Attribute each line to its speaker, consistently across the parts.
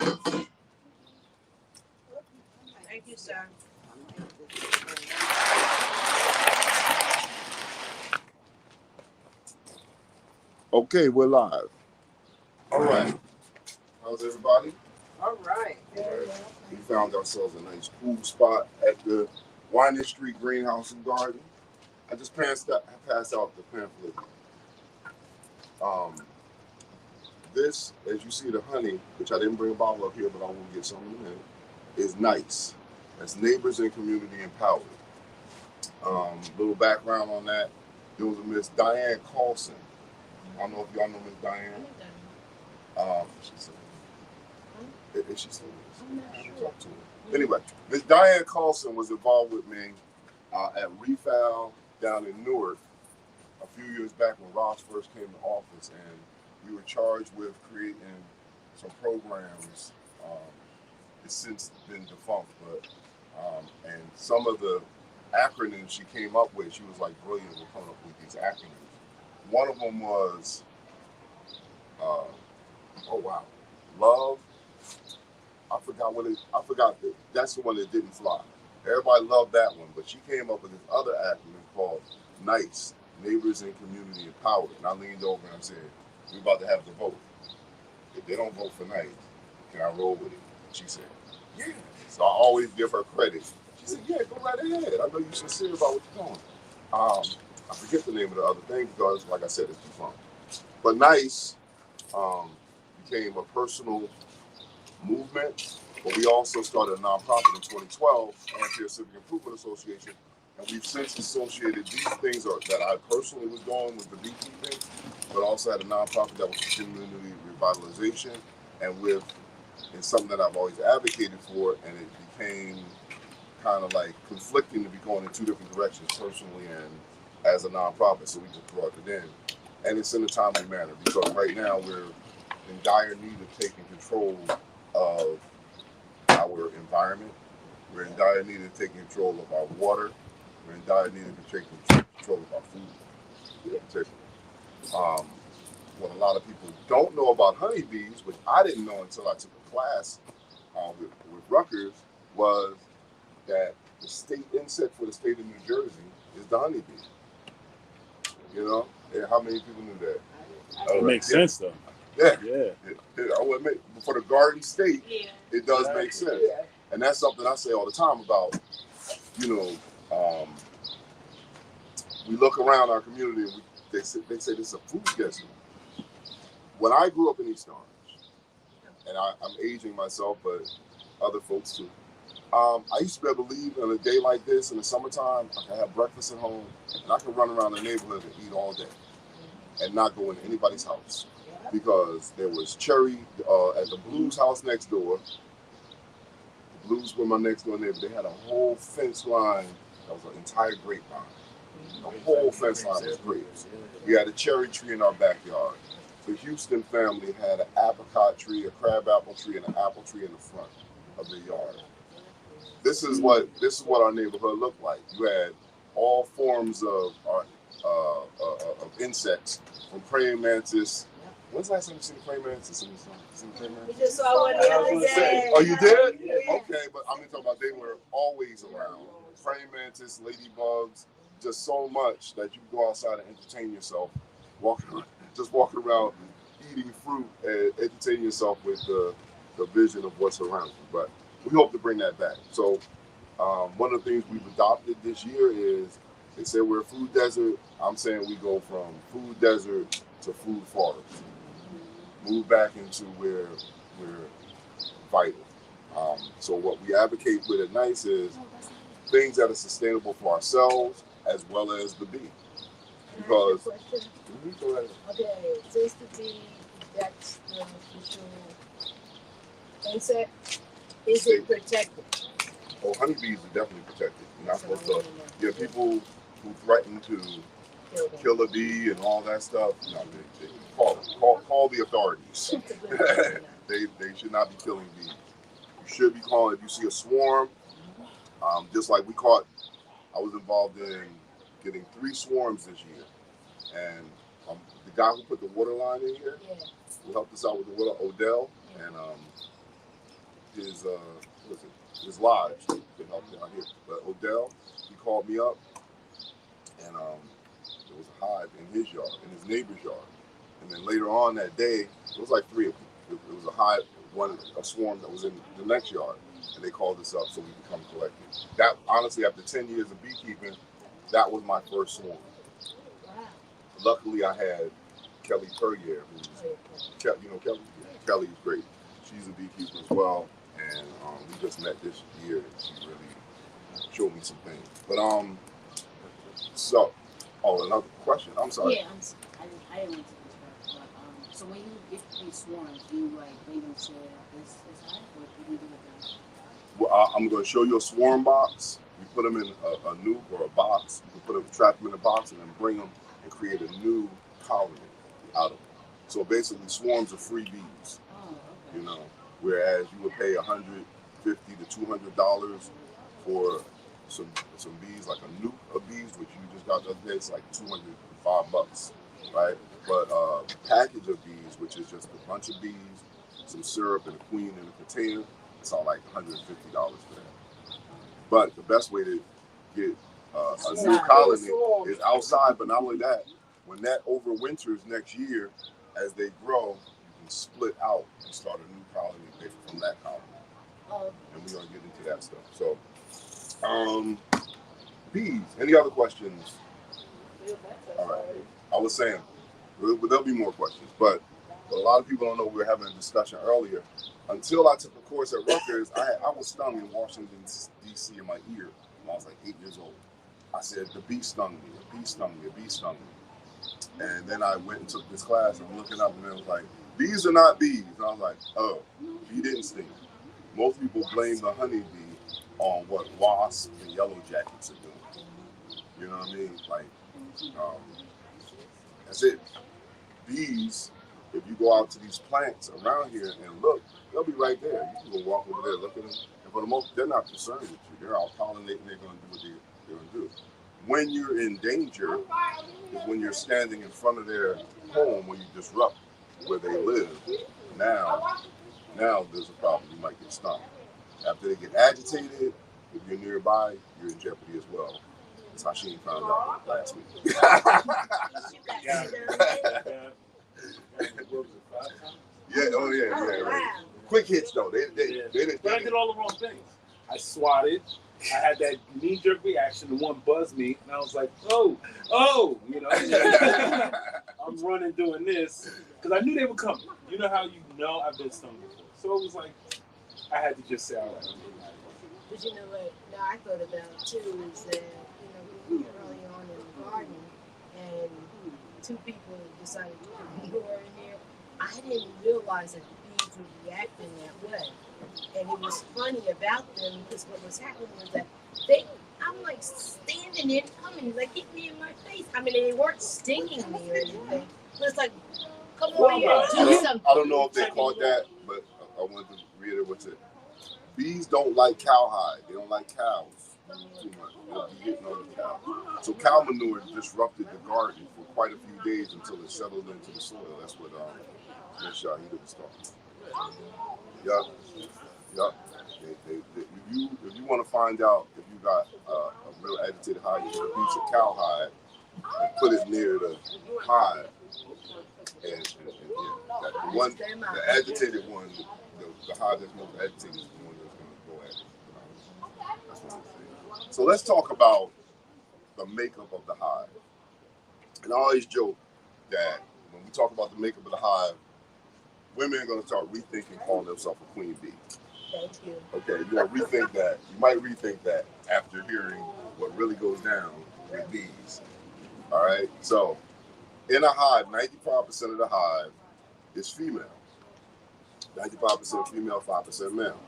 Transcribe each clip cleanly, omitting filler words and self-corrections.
Speaker 1: Thank you, sir.
Speaker 2: Okay, we're live. All right. How's everybody?
Speaker 1: All right.
Speaker 2: We found ourselves a nice cool spot at the Winans Street Greenhouse and Garden. I just passed out the pamphlet. Um, this, as you see, the honey, which I didn't bring a bottle up here, but I will get some in a minute, is nice. That's neighbors and community empowered. Little background on that. There was a Miss Diane Carlson. I don't know if y'all know Miss Diane. She's is she still with us? I haven't talked to her. Anyway, Miss Diane Carlson was involved with me at Refile down in Newark a few years back when Ross first came to office, and we were charged with creating some programs. It's since been defunct, but and some of the acronyms she came up with, she was like brilliant with coming up with these acronyms. One of them was, love. I forgot that's the one that didn't fly. Everybody loved that one, but she came up with this other acronym called NICE, Neighbors and Community Empowered. And I leaned over and I said, we're about to have the vote. If they don't vote for NICE, can I roll with it? And she said, yeah. So I always give her credit. She said, yeah, go right ahead. I know you're sincere about what you're doing. I forget the name of the other thing because, like I said, it's too fun. But NICE became a personal movement, but we also started a nonprofit in 2012, Ampere Civic Improvement Association, and we've since associated these things that I personally was doing with the beekeeping, but also had a nonprofit that was for community revitalization, and something that I've always advocated for, and it became kind of like conflicting to be going in two different directions, personally and as a nonprofit, so we just brought it in. And it's in a timely manner, because right now we're in dire need of taking control of our environment. We're in dire need of taking control of our water. We're in dire need of taking control of our food in particular. What a lot of people don't know about honeybees, which I didn't know until I took a class with Rutgers, was that the state insect for the state of New Jersey is the honeybee. You know? And how many people knew that?
Speaker 3: It makes sense, though.
Speaker 2: Yeah.
Speaker 3: Yeah.
Speaker 2: I would make, for the garden state, it does make sense. Yeah. And that's something I say all the time about, we look around our community and they say this is a food desert. When I grew up in East Orange, and I'm aging myself, but other folks too, I used to be able to leave on a day like this in the summertime. I could have breakfast at home, and I could run around the neighborhood and eat all day and not go into anybody's house. Because there was cherry at the Blues house next door. The Blues were my next door neighbor. They had a whole fence line that was an entire grapevine. The whole fence line was grapes. We had a cherry tree in our backyard. The Houston family had an apricot tree, a crabapple tree, and an apple tree in the front of the yard. This is what our neighborhood looked like. You had all forms of insects, from praying mantis. When's the last time you seen a praying mantis?
Speaker 1: We just saw one the other day.
Speaker 2: Oh, you did?
Speaker 1: Yeah.
Speaker 2: Okay, but I'm talking about they were always around. Praying mantis, ladybugs, just so much that you can go outside and entertain yourself, walking around, eating fruit and entertaining yourself with the vision of what's around you. But we hope to bring that back. So one of the things we've adopted this year is, they say we're a food desert. I'm saying we go from food desert to food forest. Move back into where we're vital. So what we advocate with at NICE is things that are sustainable for ourselves as well as the bee. Because
Speaker 1: okay, since the bee, that's the official insect, is it protected?
Speaker 2: Oh, honeybees are definitely protected. You're not supposed to. Yeah, people who threaten to kill a bee and all that stuff, no, they call the authorities. They should not be killing bees. You should be calling if you see a swarm. Just like I was involved in getting 3 swarms this year, and the guy who put the water line in here, who helped us out with the water, Odell, and his his lodge to help down here. But Odell, he called me up, and there was a hive in his yard, in his neighbor's yard. And then later on that day, it was like 3 of them. It was a hive, a swarm that was in the next yard, and they called us up so we could come collect it. That honestly, after 10 years of beekeeping, that was my first swarm.
Speaker 1: Wow.
Speaker 2: Luckily, I had Kelly Perrier, who's you know Kelly. Yeah. Kelly's great. She's a beekeeper as well, and we just met this year. And she really showed me some things. But so, another question. I'm sorry.
Speaker 4: Yeah, I didn't want to interrupt, but so when you get these swarms, do you like leave them to this hive, or do you do it then?
Speaker 2: Well, I'm going to show you a swarm box. We put them in a nuke or a box. You can trap them in a box and then bring them and create a new colony out of them. So basically, swarms are free bees.
Speaker 4: Oh, okay.
Speaker 2: You know, whereas you would pay $150 to $200 for some bees, like a nuke of bees, which you just got the other day. It's like $205, right? But a package of bees, which is just a bunch of bees, some syrup, and a queen in a container, it's all like $150 for that. But the best way to get a new colony is outside. But not only that, when that overwinters next year, as they grow, you can split out and start a new colony from that colony.
Speaker 1: Oh.
Speaker 2: And we're gonna get into that stuff. So, bees. Any other questions? All right. I was saying there'll be more questions, but a lot of people don't know we were having a discussion earlier. Until I took a course at Rutgers, I was stung in Washington, D.C. in my ear when I was like 8 years old. I said, the bee stung me, a bee stung me, a bee stung me. And then I went and took this class, and I'm looking up, and it was like, bees are not bees. And I was like, oh, bee didn't sting me. Most people blame the honeybee on what wasps and yellow jackets are doing. You know what I mean? Like, that's it. Bees, if you go out to these plants around here and look, they'll be right there. You can go walk over there, look at them. And for the most, they're not concerned with you. They're out pollinating. They're going to do what they're going to do. When you're in danger is when you're standing in front of their home, when you disrupt where they live. Now there's a problem. You might get stung. After they get agitated, if you're nearby, you're in jeopardy as well. That's how she found out last week. Yeah. Quick hits though. They didn't.
Speaker 3: But I did all the wrong things. I swatted. I had that knee-jerk reaction. The one buzzed me, and I was like, oh, you know. I'm running doing this because I knew they were coming. You know how you know I've been stung before. So it was like I had to just say, all right.
Speaker 1: But you know what? Now I thought about too is that we were early on in the garden, and 2 people decided to put a door in there. I didn't realize that the bees would react in that way. And it was funny about them because what was happening was that I'm like standing there coming, like hit me in my face. I mean, they weren't stinging me or anything. But it's like, come over here and do something.
Speaker 2: I don't know if they caught that, but I wanted to reiterate what's it. Bees don't like cowhide. They don't like cows too much. They'll be hitting on the cow. So cow manure disrupted the garden for quite a few days until it settled into the soil. That's what Miss Shahida was talking. Yup. If you want to find out if you got a real agitated hive, you should piece of cowhide and put it near the hive. And the agitated one, the hive that's most agitated is the one that's going to go at it. That's what I'm saying. So let's talk about the makeup of the hive. And I always joke that when we talk about the makeup of the hive, women are going to start rethinking calling themselves a queen bee.
Speaker 1: Thank you.
Speaker 2: Okay, you're going to rethink that. You might rethink that after hearing what really goes down with bees. All right? So, in a hive, 95% of the hive is female. 95% female, 5% male.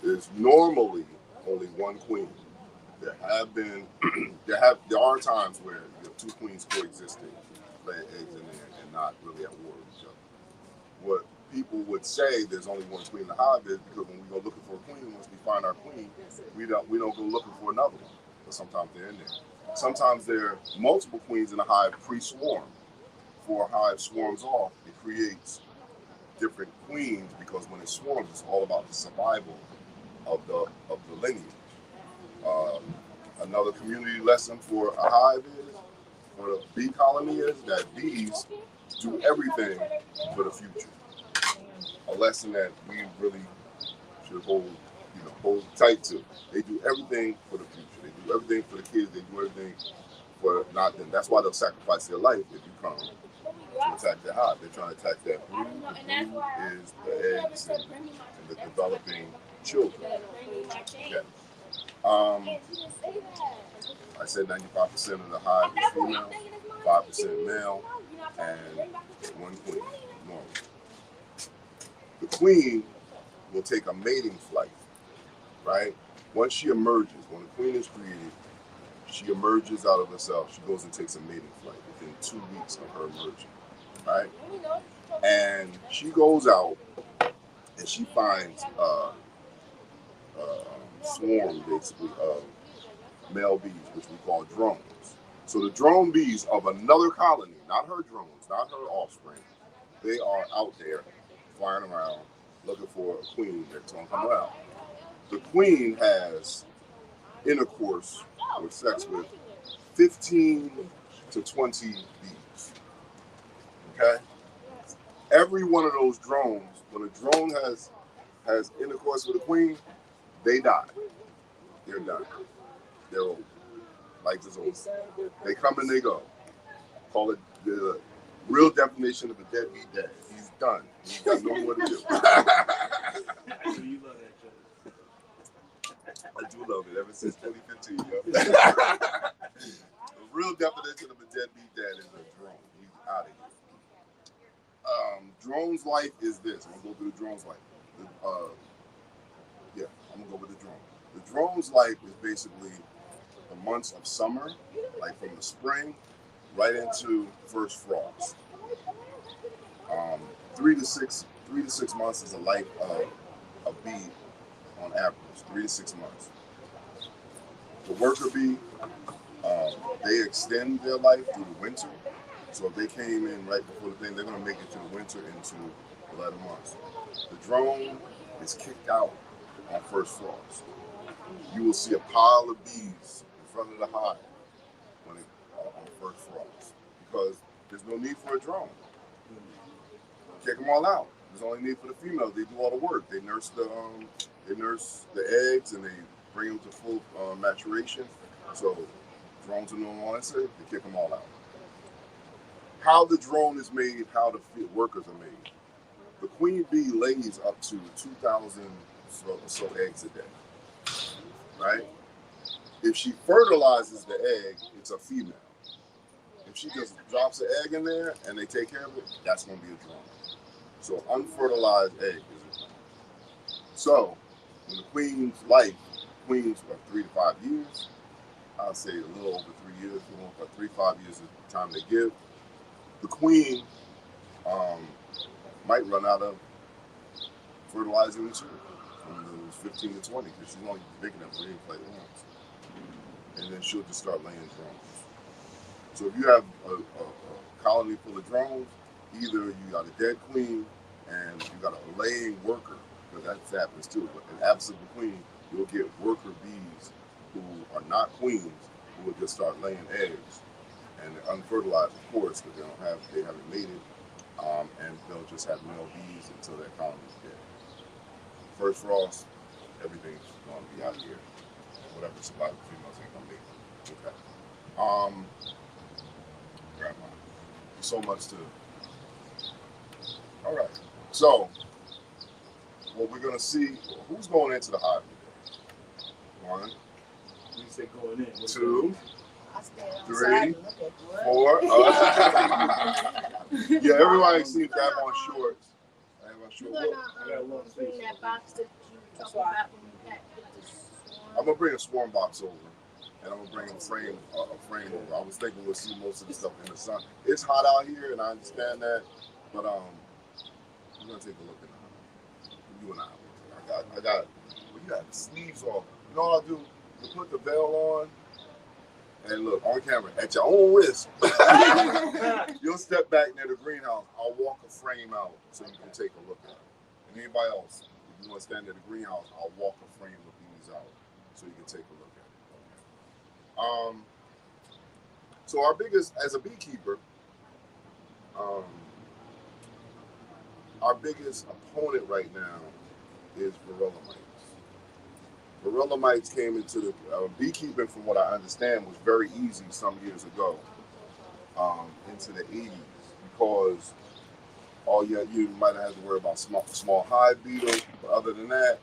Speaker 2: There's normally only one queen. There are times where you have 2 queens coexisting, laying eggs in there and not really at war with each other. What people would say there's only one queen in the hive is because when we go looking for a queen, once we find our queen, we don't go looking for another one. But sometimes they're in there. Sometimes there are multiple queens in a hive pre-swarm. Before a hive swarms off, it creates different queens because when it swarms, it's all about the survival of the lineage. Um, Another community lesson for a hive is, for the bee colony, is that bees do everything for the future. A lesson that we really should hold tight to. They do everything for the future. They do everything for the kids. They do everything for not them. That's why they'll sacrifice their life if you come to attack their hive. They're trying to attack that brood. The brood is the eggs and the developing children. Okay. I said 95% of the hive is female, 5% male, and one queen. Normal. The queen will take a mating flight, right? Once she emerges, when the queen is created, she emerges out of herself. She goes and takes a mating flight within 2 weeks of her emerging, right? And she goes out and she finds swarm, basically, of male bees, which we call drones. So the drone bees of another colony, not her drones, not her offspring, they are out there flying around looking for a queen that's going to come around. The queen has intercourse or sex with 15 to 20 bees. Okay? Every one of those drones, when a drone has intercourse with a queen, they die. They're done. They're over. Life is over. They come and they go. Call it the real definition of a deadbeat dad. He's done. He's got no more to do.
Speaker 3: You love that joke.
Speaker 2: I do love it ever since 2015. Yo. The real definition of a deadbeat dad is a drone. He's out of here. Drone's life is this. I'm gonna go through the drone's life. I'm gonna go with the drone. The drone's life is basically the months of summer, like from the spring right into first frost. 3 to 6 months is the life of a bee on average. 3 to 6 months. The worker bee, they extend their life through the winter. So if they came in right before the thing, they're going to make it to the winter into the latter months. The drone is kicked out on first frost. You will see a pile of bees in front of the hive when on first frost because there's no need for a drone. Kick them all out. There's only need for the females. They do all the work. They nurse the eggs and they bring them to full maturation. So drones are no longer safe. They kick them all out. How the drone is made, how the workers are made. The queen bee lays up to 2,000 so eggs a day, right? If she fertilizes the egg, it's a female. If she just drops an egg in there and they take care of it, that's going to be a drone. So unfertilized egg is a drone. So when the queen's life, queens are 3 to 5 years. I'll say a little over 3 years, about 3 to 5 years is the time they give. The queen might run out of fertilizing material when it was 15 to 20 because she's only big enough for him to play once. And then she'll just start laying drones. So if you have a colony full of drones, either you got a dead queen and you got a laying worker, because that happens too. But in absence of the queen, you'll get worker bees who are not queens who will just start laying eggs. And they're unfertilized, of course, because they haven't mated, and they'll just have male bees until their colony's dead. First frost, everything's going to be out here. Whatever survival females ain't gonna make. Okay. Grandma. So much to. All right. So, what we're gonna see. Who's going into the hive today? 1.
Speaker 3: You say going in.
Speaker 2: 2. 3, 4. Yeah, everybody seems to have on shorts. I have on shorts.
Speaker 1: You're gonna bring that box that you talked about when you packed with the swarm?
Speaker 2: I'm gonna bring a swarm box over, and I'm gonna bring a frame over. I was thinking we'll see most of the stuff in the sun. It's hot out here, and I understand that, but we're gonna take a look at it. You and I got. Well, you got the sleeves off. You know what I'll do? You put the veil on. And look, on camera, at your own risk, you'll step back near the greenhouse. I'll walk a frame out so you can take a look at it. And anybody else, if you want to stand at the greenhouse, I'll walk a frame of bees out so you can take a look at it. So our biggest, as a beekeeper, our biggest opponent right now is varroa mites. Varroa mites came into the beekeeping, from what I understand, was very easy some years ago, into the 80s, because you might have had to worry about small hive beetle, but other than that,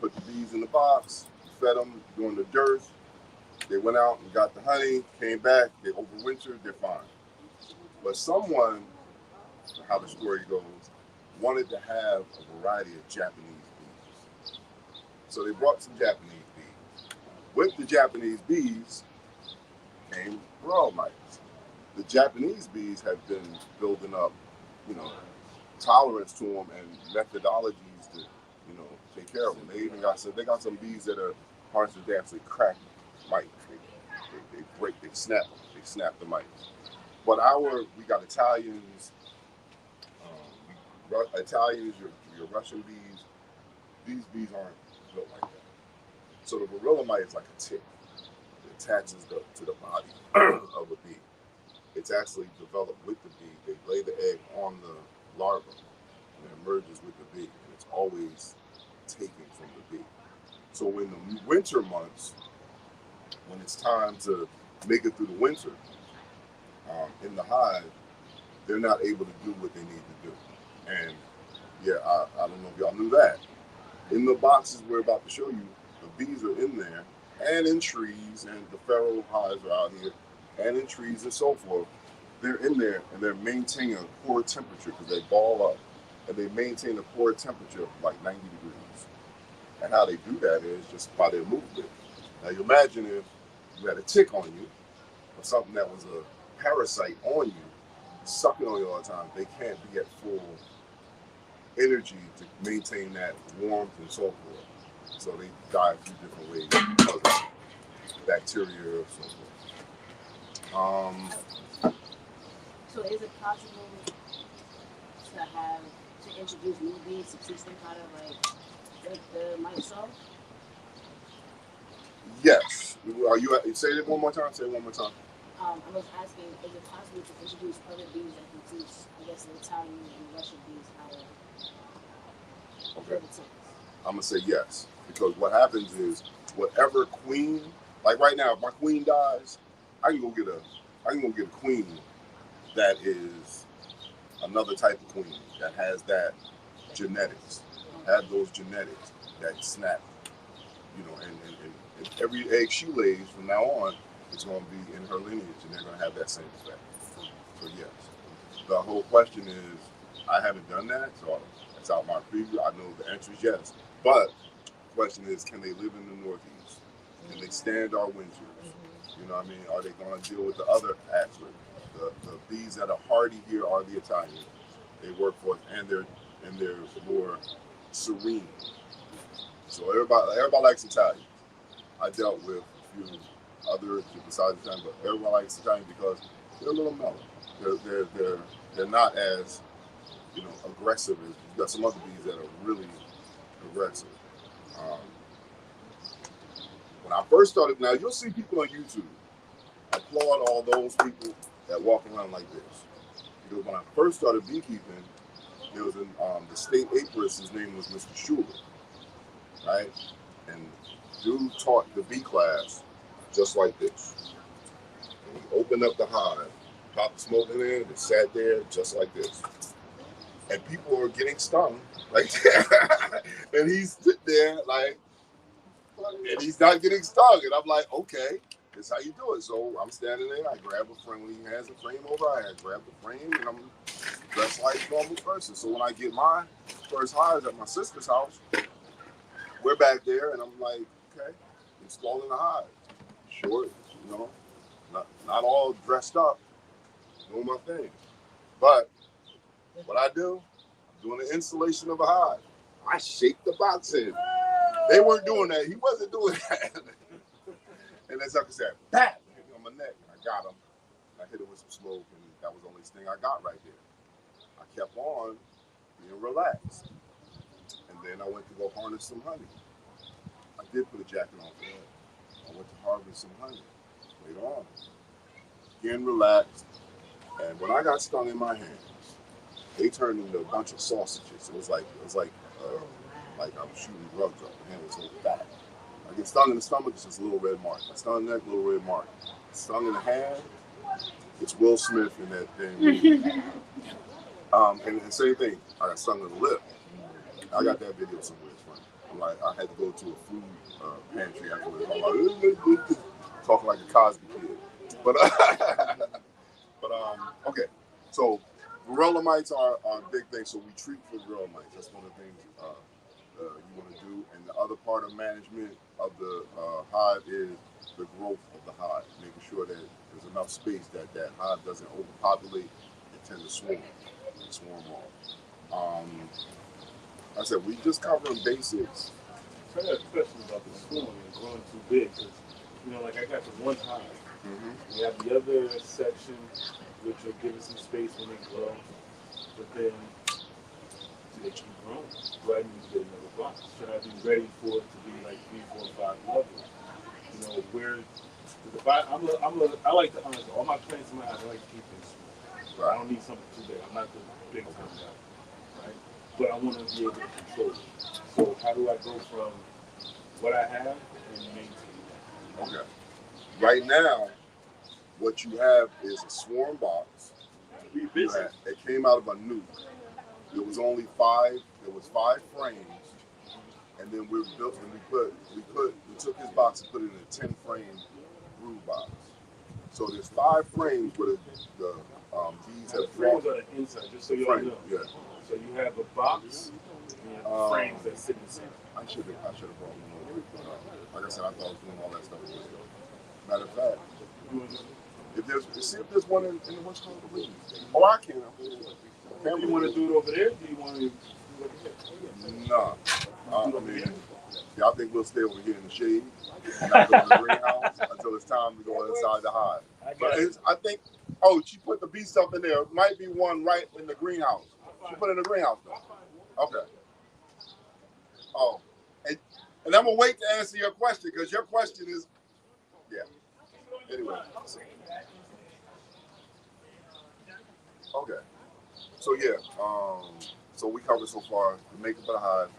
Speaker 2: put the bees in the box, fed them during the dearth. They went out and got the honey, came back, they overwintered, they're fine. But someone, how the story goes, wanted to have a variety of Japanese bees. So they brought some Japanese bees. With the Japanese bees came varroa mites. The Japanese bees have been building up, tolerance to them and methodologies to, take care of them. They even got some bees that are parts that they actually crack mites. They break, they snap the mites. But we got Italians, your Russian bees. These bees aren't built like that. So the varroa mite is like a tick. It attaches to the body of a bee. It's actually developed with the bee. They lay the egg on the larva and it emerges with the bee. And it's always taken from the bee. So in the winter months, when it's time to make it through the winter, in the hive, they're not able to do what they need to do. And I don't know if y'all knew that. In the boxes we're about to show you, the bees are in there, and in trees, and the feral hives are out here, and in trees and so forth. They're in there, and they're maintaining a core temperature because they ball up, and they maintain a core temperature of like 90 degrees. And how they do that is just by their movement. Now you imagine if you had a tick on you, or something that was a parasite on you, sucking on you all the time, they can't be at full energy to maintain that warmth and so forth. So they die a few different ways because of bacteria or so forth.
Speaker 4: So is it possible to introduce new bees to teach them how to like the mite soul?
Speaker 2: Yes. Say it one more time? Say it one more time.
Speaker 4: I was asking, is it possible to introduce other bees that can teach, I guess, the Italian and Russian bees how to
Speaker 2: Okay. I'm going to say yes. Because what happens is, whatever queen, like right now, if my queen dies, I can go get a queen that is another type of queen that has that genetics, have those genetics that snap, and every egg she lays from now on is going to be in her lineage, and they're going to have that same effect. So yes, the whole question is, I haven't done that, so that's out my preview. I know the answer is yes, but the question is, can they live in the Northeast? Can they stand our winters? You know what I mean? Are they going to deal with the other aspect? The bees that are hardy here are the Italians. They work for us, and they're more serene. So everybody likes Italians. I dealt with a few others besides Italian, but everyone likes Italian because they're a little mellow. They're not as aggressive as you got some other bees that are really aggressive. When I first started, now you'll see people on YouTube. I applaud all those people that walk around like this. Because when I first started beekeeping, there was the state apiarist, his name was Mr. Schuler, right? And dude taught the bee class just like this. And he opened up the hive, popped the smoke in there, and sat there just like this. And people are getting stung right there. And he's sitting there like, and he's not getting stung. And I'm like, okay, that's how you do it. So I'm standing there, I grab a frame. When he has a frame over, I grab the frame, and I'm dressed like a normal person. So when I get my first hives at my sister's house, we're back there, and I'm like, okay, installing the hive. Short, not all dressed up, doing my thing. But what I do, I'm doing the installation of a hive. I shake the box in. They weren't doing that. He wasn't doing that. And as I said, bam, on my neck. got him. I hit it with some smoke, and that was the only sting I got right there. I kept on being relaxed. And then I went to go harness some honey. I did put a jacket on for that. I went to harvest some honey later on. Again, relaxed. And when I got stung in my hands, they turned into a bunch of sausages. It was like I was shooting drugs up. My hand was so fat. I get stung in the stomach, it's just a little red mark. I stung in the neck, little red mark. Stung in the hand, it's Will Smith in that thing. And the same thing, I got stung in the lip. I got that video somewhere. It's funny. I'm like, I had to go to a food pantry afterwards. I'm like, talking like a Cosby kid. But okay. So varroa mites are a big thing. So we treat for varroa mites. That's one of the things you want to do. And the other part of management of the hive is the growth of the hive, making sure that there's enough space that hive doesn't overpopulate and tend to swarm off. I said we just covering basics.
Speaker 3: So I got a question about the swarm and growing too big, because like I got the one hive. We have the other section, which will give us some space when they grow, but then do they keep growing? Do I need to get another box? Should I be ready for it to be like 3, 4, 5 levels? Where I like to honestly, all my plants in my house, I like to keep them small. Right. I don't need something too big. I'm not the big time guy, right? But I want to be able to control it. So how do I go from what I have and maintain that?
Speaker 2: Okay. Right now, what you have is a swarm box. It came out of a nuke. There was only 5. There was 5 frames, and then we built and we took his box and put it in a 10-frame brood box. So there's 5 frames where the bees have
Speaker 3: frames on the inside, just so you all know.
Speaker 2: Yeah.
Speaker 3: So you have a box and you have frames that sit inside.
Speaker 2: I should have brought one over. Like I said, I thought I was doing all that stuff. Matter of fact, if there's one in the what's called the league. Oh, I can.
Speaker 3: Do you want to do it over there? Do you want to do it over here?
Speaker 2: No. I think we'll stay over here in the shade and not go to the greenhouse until it's time to go inside the hive. But I think, she put the bee stuff in there. It might be one right in the greenhouse. She put it in the greenhouse, though. Okay. Oh, and I'm going to wait to answer your question, because your question is, Anyway. Okay. So, so we covered so far the makeup of the hive.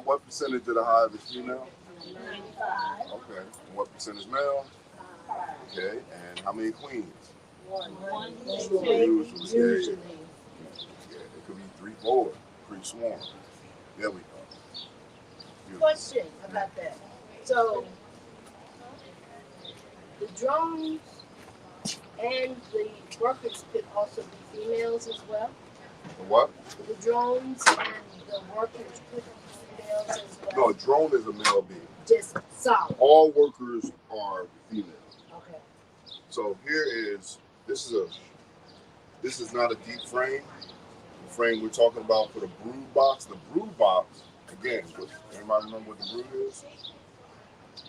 Speaker 2: What percentage of the hive is female?
Speaker 1: 95.
Speaker 2: Okay. And what percent is male? Okay. And how many queens?
Speaker 1: One.
Speaker 2: Usually. Yeah, it could be 3, 4, pre-swarm. There we go. Beautiful.
Speaker 1: Question about that. So, the drones and the workers could also be females as well?
Speaker 2: The what?
Speaker 1: The drones and the workers could be females as well?
Speaker 2: No, a drone is a male bee.
Speaker 1: Just solid.
Speaker 2: All workers are female.
Speaker 1: Okay.
Speaker 2: So this is not a deep frame. The frame we're talking about for the brood box. The brood box, again, anybody remember what the brood is?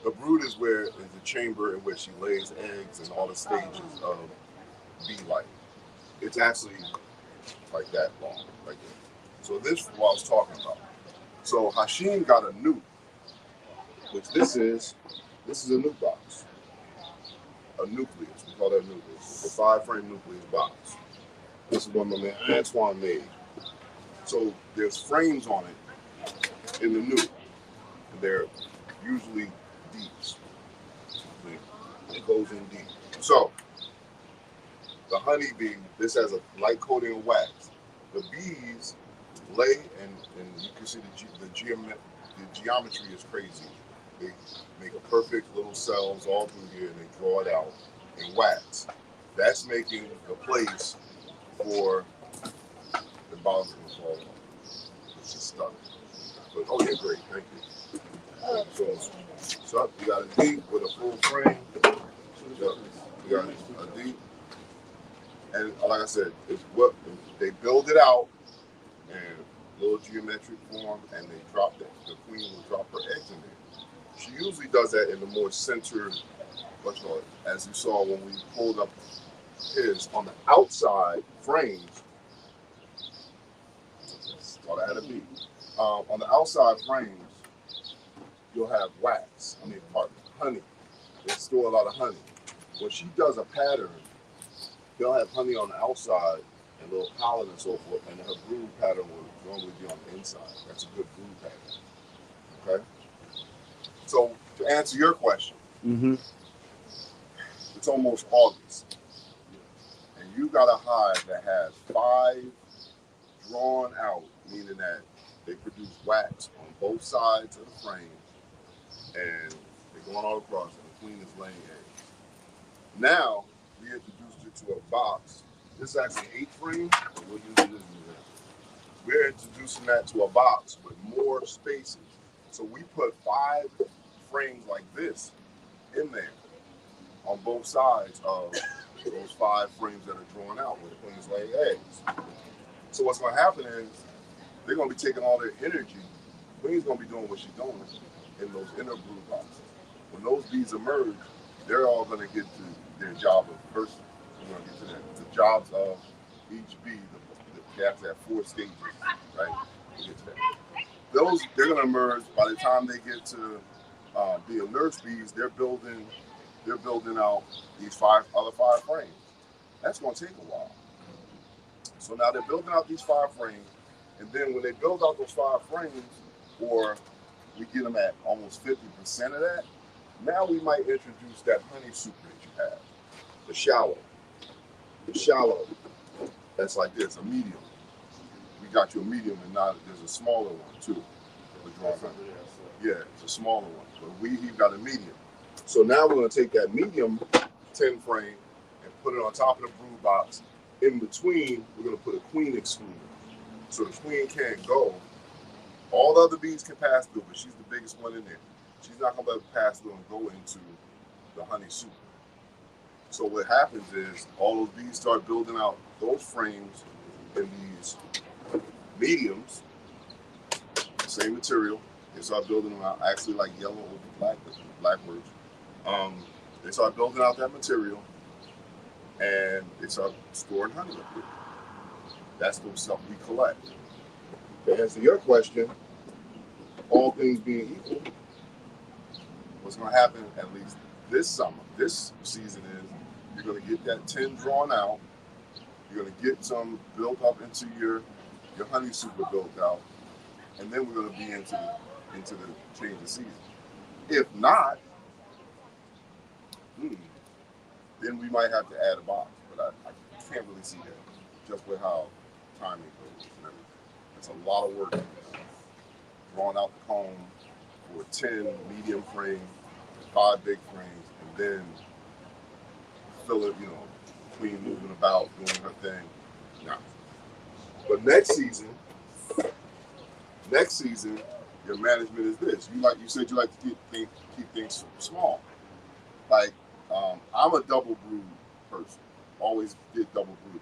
Speaker 2: The brood is the chamber in which she lays eggs and all the stages of bee life. It's actually like that long, right there. So this is what I was talking about. So Hashim got a nuke, which this is a nuke box. A nucleus, we call that nucleus. A 5-frame nucleus box. This is one my man Antoine made. So there's frames on it in the nuke. And they're usually deeps. It goes in deep. So the honeybee, this has a light coating of wax. The bees lay, and you can see the geometry is crazy. They make a perfect little cells all through here, and they draw it out in wax. That's making the place for the bottom of the ball, which is stuck. But okay, great, thank you. So you got a deep with a full frame. You got a deep, and like I said, it's what they build it out in little geometric form, and they drop it. The queen will drop her eggs in there. She usually does that in the more centered what's called, as you saw when we pulled up his, on the outside frames, thought I had a beat. On the outside frames, you'll have wax. Honey. They store a lot of honey. When she does a pattern, they'll have honey on the outside and little pollen and so forth, and her brood pattern will normally be on the inside. That's a good brood pattern. Okay? So, to answer your question, it's almost August, and you got a hive that has 5 drawn out, meaning that they produce wax on both sides of the frame, and they're going all across, and the queen is laying eggs. Now, we introduced it to a box. This is actually an 8 frame, but we'll use this. We're introducing that to a box with more spaces. So we put 5 frames like this in there on both sides of those 5 frames that are drawn out where the queens lay eggs. So what's going to happen is they're going to be taking all their energy. The queen's going to be doing what she's doing in those inner brood boxes. When those bees emerge, they're all going to get to their job of first. We're going to get to that. The jobs of each bee. They have to have 4 stages, right? To get to that. Those, they're going to emerge by the time they get to being nurse bees. They're building out these 5 frames. That's going to take a while. So now they're building out these 5 frames, and then when they build out those 5 frames, or we get them at almost 50% of that, now we might introduce that honey super that you have, the shallow. That's like this, a medium. We got you a medium, and now there's a smaller one too. Yeah, it's a smaller one, but we've got a medium. So now we're going to take that medium 10 frame and put it on top of the brood box. In between, we're going to put a queen excluder. So the queen can't go. All the other bees can pass through, but she's the biggest one in there. She's not going to be able to pass through and go into the honey super. So what happens is all those bees start building out those frames in these mediums, same material. They start building them out, actually like yellow over blackbirds. They start building out that material, and they start storing honey up here. That's the stuff we collect. To answer your question, all things being equal, what's going to happen at least this summer, this season is you're going to get that 10 drawn out. You're going to get some built up into your honey super built out, and then we're going to be into the change of season. If not, then we might have to add a box, but I can't really see that just with how timing goes and everything. It's a lot of work. Drawing out the comb for 10 medium frame, 5 big frames, and then fill it, queen moving about, doing her thing. Nah. But next season, your management is this. You said you like to keep things small. Like, I'm a double brood person. Always did double brood.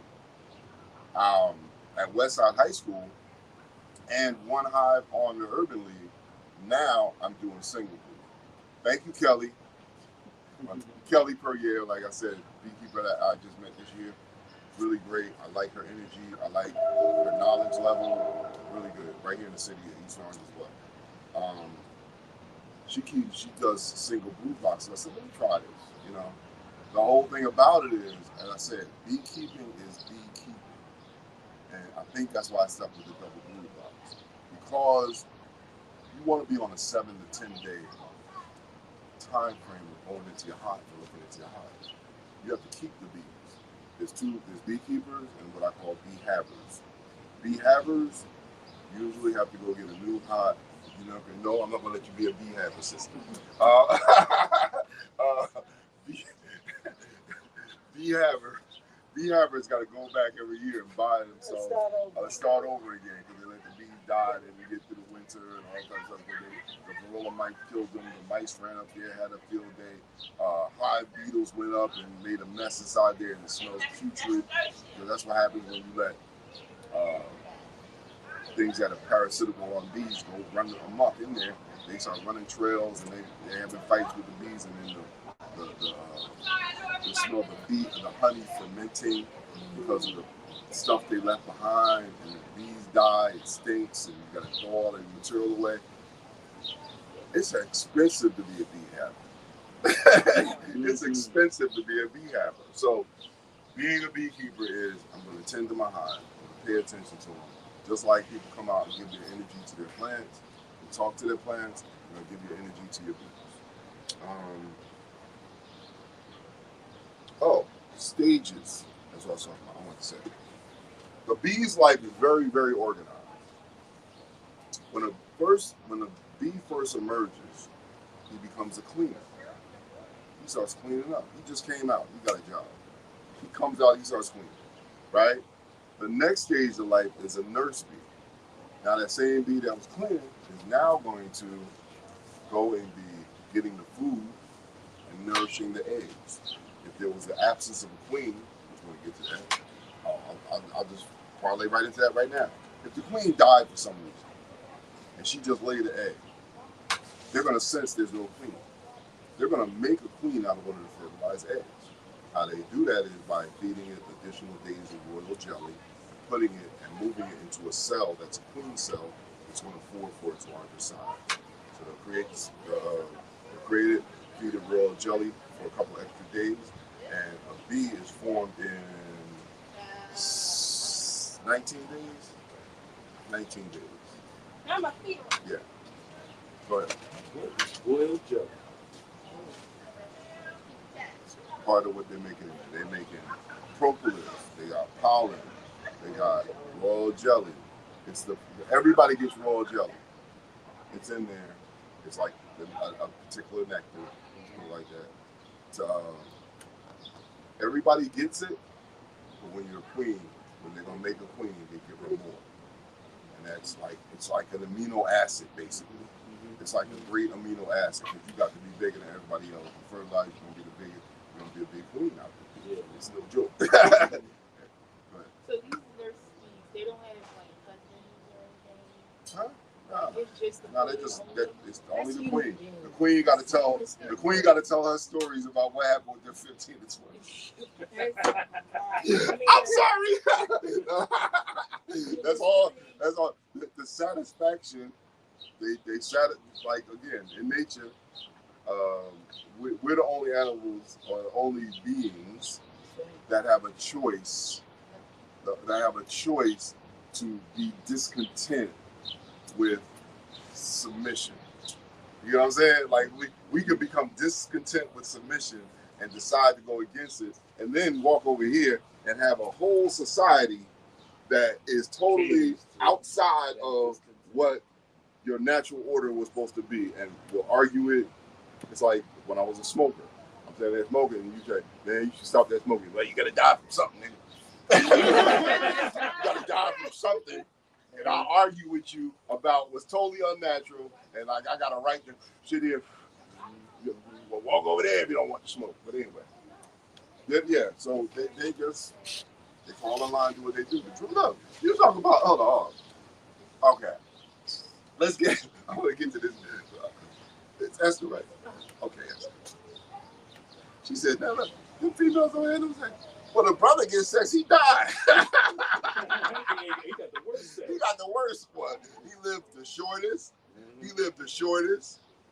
Speaker 2: At Westside High School and one hive on the Urban League, now I'm doing single brood. Thank you, Kelly. Kelly Perrier, like I said, beekeeper that I just met this year. Really great. I like her energy. I like her knowledge level. Really good. Right here in the city of East Orange as well. She does single brood boxes. I said, let me try this. The whole thing about it is, as I said, beekeeping is beekeeping. And I think that's why I stuck with the double brood box. Because you want to be on a 7 to 10 day time frame of going into your hive and looking into your hive. You have to keep the bees. There's beekeepers and what I call bee havers. Bee havers usually have to go get a new hive. No, I'm not going to let you be a bee haver system. Bee havers got to go back every year and buy themselves, start over again, because they let the bees die and you get through the winter and all kinds of stuff. The varroa mite killed them. The mice ran up there, had a field day. Hive beetles went up and made a mess inside there, and it smells putrid. That's what happens when you let things that are parasitical on bees go run amok in there. They start running trails, and they having fights with the bees, and then the smell of the bee and the honey fermenting because of the stuff they left behind, and the bees die, it stinks, and you got to throw all the material away. It's expensive to be a bee haver. It's expensive to be a bee haver. So being a beekeeper is, I'm going to tend to my hive, I'm going to pay attention to them. Just like people come out and give their energy to their plants, and talk to their plants, I'm going to give your energy to your bees. Stages. That's what I want to say. The bee's life is very, very organized. When a bee first emerges, he becomes a cleaner. He starts cleaning up. He just came out. He got a job. He comes out. He starts cleaning. Right. The next stage of life is a nurse bee. Now that same bee that was cleaning is now going to go and be getting the food and nourishing the eggs. If there was the absence of a queen, which we're going to get to that, I'll just parlay right into that right now. If the queen died for some reason and she just laid the egg, they're going to sense there's no queen. They're going to make a queen out of one of the fertilized eggs. How they do that is by feeding it additional days of royal jelly, putting it and moving it into a cell that's a queen cell that's going to form for its larger size. So they'll create it, feed it royal jelly for a couple extra days, and a bee is formed in 19 days. 19 days. Yeah. Go ahead.
Speaker 3: Royal jelly.
Speaker 2: Part of what they're making, they're making propolis. They got pollen. They got royal jelly. Everybody gets royal jelly. It's in there. It's like a particular nectar, like that. Everybody gets it, but when you're a queen, when they're gonna make a queen, they give her more. And it's like an amino acid, basically. It's like a great amino acid because you got to be bigger than everybody else. You fertilize, you're gonna be a big queen out there. Yeah. It's no joke.
Speaker 5: So these nurse bees, they don't have like husbands or anything?
Speaker 2: Huh?
Speaker 5: It's just the
Speaker 2: it's only the queen. The queen got to tell her stories about what happened with their 15 to 20. I'm sorry. That's all. The satisfaction. They like again in nature. We're the only animals or the only beings that have a choice. That have a choice to be discontent with submission. You know what I'm saying? Like we could become discontent with submission and decide to go against it, and then walk over here and have a whole society that is totally outside of what your natural order was supposed to be, and we'll argue it. It's like when I was a smoker. I'm saying they're smoking, and you say, man, you should stop that smoking. Well, you gotta die from something, nigga. You gotta die from something. And I'll argue with you about what's totally unnatural, and like I got a right to sit here. Well, walk over there if you don't want to smoke. But anyway, yeah. So they fall in line, do what they do. But look, you talk about other. Okay, I'm gonna get to this. It's Esther, right? Okay, Esther. She said, "Now look, them females over here, well, the brother gets sex, he died."
Speaker 3: He got the worst sex.
Speaker 2: He got the worst one. He lived the shortest.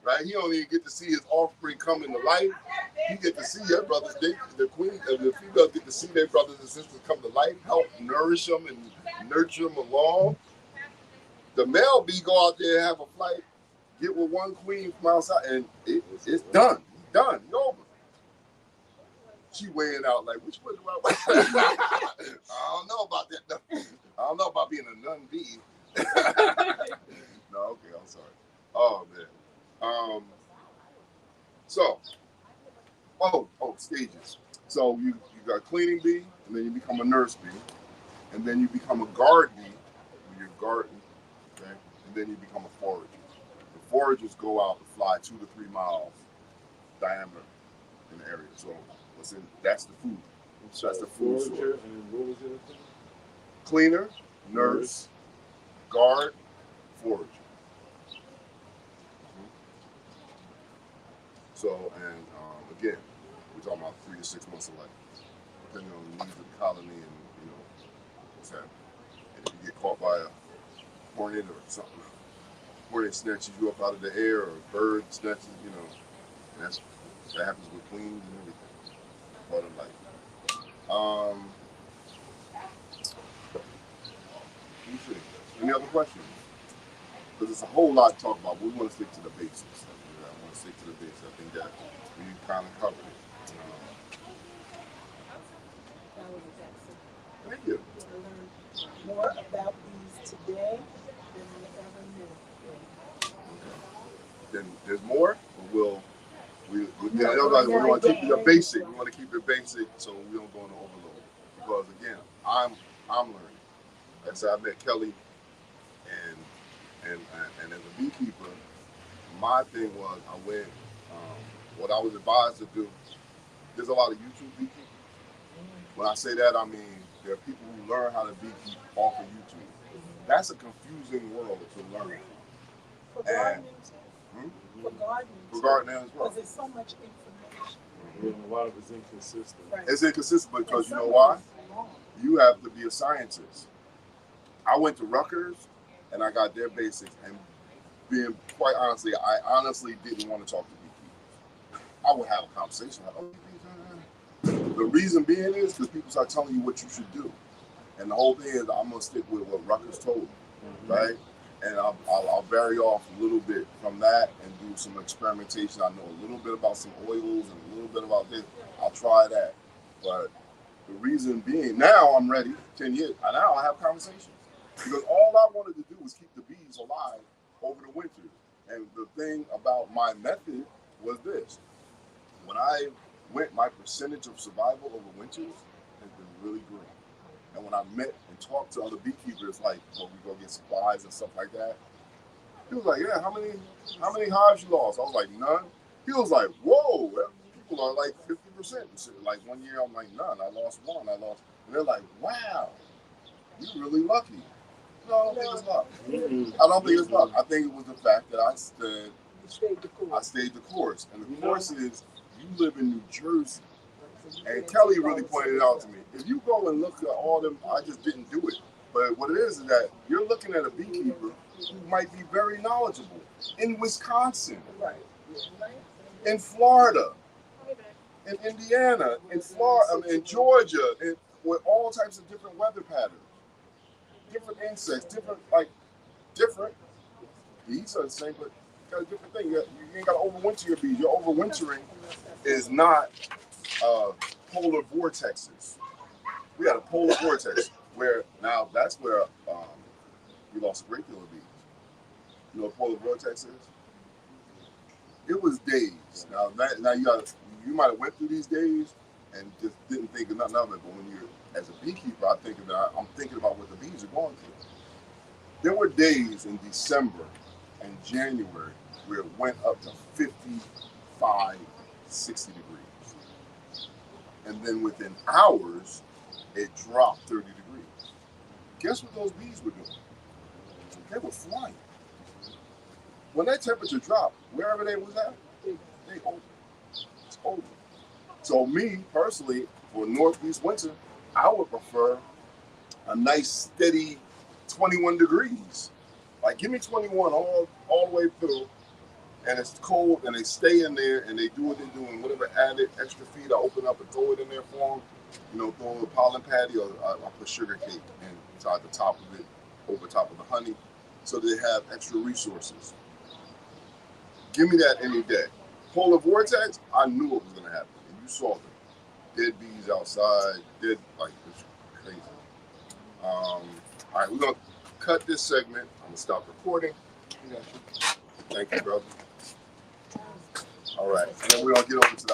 Speaker 2: Right? He don't even get to see his offspring come into life. He get to see your brothers. The females get to see their brothers and sisters come to life, help nourish them and nurture them along. The male bee go out there, have a flight, get with one queen from outside, and it's done. Done. It's over. She weighing out like, which one do I wear? I don't know about that. No. I don't know about being a nun bee. No, okay, I'm sorry. Oh man. Stages. So you got a cleaning bee, and then you become a nurse bee, and then you become a guard bee when you're guarding, okay? And then you become a forager. The foragers go out and fly 2 to 3 miles diameter in the area. So that's the food. So that's the food source.
Speaker 3: And what was it?
Speaker 2: Cleaner, nurse, guard, forager. So, and again, talking about 3 to 6 months of life, depending on the needs of the colony and what's happening. And if you get caught by a hornet or something, hornet snatches you up out of the air, or a bird snatches, and that happens with queens and everything. Part of life. Let me see. Any other questions? Because it's a whole lot to talk about, but we want to stick to the basics. I want to stick to the basics. I think that we kind of covered it.
Speaker 1: That was excellent.
Speaker 2: Thank you.
Speaker 1: I learned more about these today than I ever knew.
Speaker 2: Then there's more, but we want to keep it a basic. We want to keep it basic so we don't go into overload. Because again, I'm learning. Like I said, I met Kelly, and as a beekeeper, my thing was I went. What I was advised to do. There's a lot of YouTube beekeeping. When I say that, I mean there are people who learn how to beekeep off of YouTube. That's a confusing world to learn.
Speaker 1: For gardening too. For gardening.
Speaker 2: For gardening as well.
Speaker 1: Because there's so much information.
Speaker 3: And a lot of it's inconsistent.
Speaker 1: Right.
Speaker 2: It's inconsistent because you know why? You have to be a scientist. I went to Rutgers and I got their basics, and being quite honestly, I honestly didn't want to talk to beekeepers. I would have a conversation like, the reason being is because people start telling you what you should do. And the whole thing is I'm going to stick with what Rutgers told me, right? And I'll vary off a little bit from that and do some experimentation. I know a little bit about some oils and a little bit about this. I'll try that. But the reason being, now I'm ready, 10 years, and now I have conversations. Because all I wanted to do was keep the bees alive over the winter. And the thing about my method was this. When I went, my percentage of survival over winters has been really great. And when I met and talked to other beekeepers, like when we go get supplies and stuff like that, he was like, yeah, how many hives you lost? I was like, none. He was like, whoa, people are like 50%. Like 1 year, I'm like, none. I lost one. And they're like, wow, you're really lucky. No, I don't think it's luck. I don't think it's luck. I think it was the fact that I stayed the course. And the course is, you live in New Jersey. And Kelly really pointed it out to me. If you go and look at all them, I just didn't do it. But what it is that you're looking at a beekeeper who might be very knowledgeable in Wisconsin, in Florida, in Indiana, in Florida, in Georgia, with all types of different weather patterns, different insects, different. Bees are the same, but got a different thing. You ain't got to overwinter your bees. Your overwintering is not polar vortexes. We had a polar vortex where now that's where we lost a great deal of bees. You know what polar vortex is? It was days. Now you might have went through these days and just didn't think of nothing of it. But when you're as a beekeeper, I'm thinking about what the bees are going through. There were days in December and January where it went up to 55, 60 degrees. And then within hours, it dropped 30 degrees. Guess what those bees were doing? They were flying. When that temperature dropped, wherever they was at, they over. It's over. So me, personally, for Northeast winter, I would prefer a nice, steady 21 degrees. Like, give me 21 all the way through, and it's cold, and they stay in there, and they do what they're doing. Whatever added extra feed, I open up and throw it in there for them. You know, throw a pollen patty, or I put sugar cake inside the top of it, over top of the honey, so they have extra resources. Give me that any day. Polar vortex, I knew what was going to happen, and you saw them. Dead bees outside, it's crazy. All right, we're going to cut this segment. I'm going to stop recording. Thank you, brother. All right, and then we're going to get over to the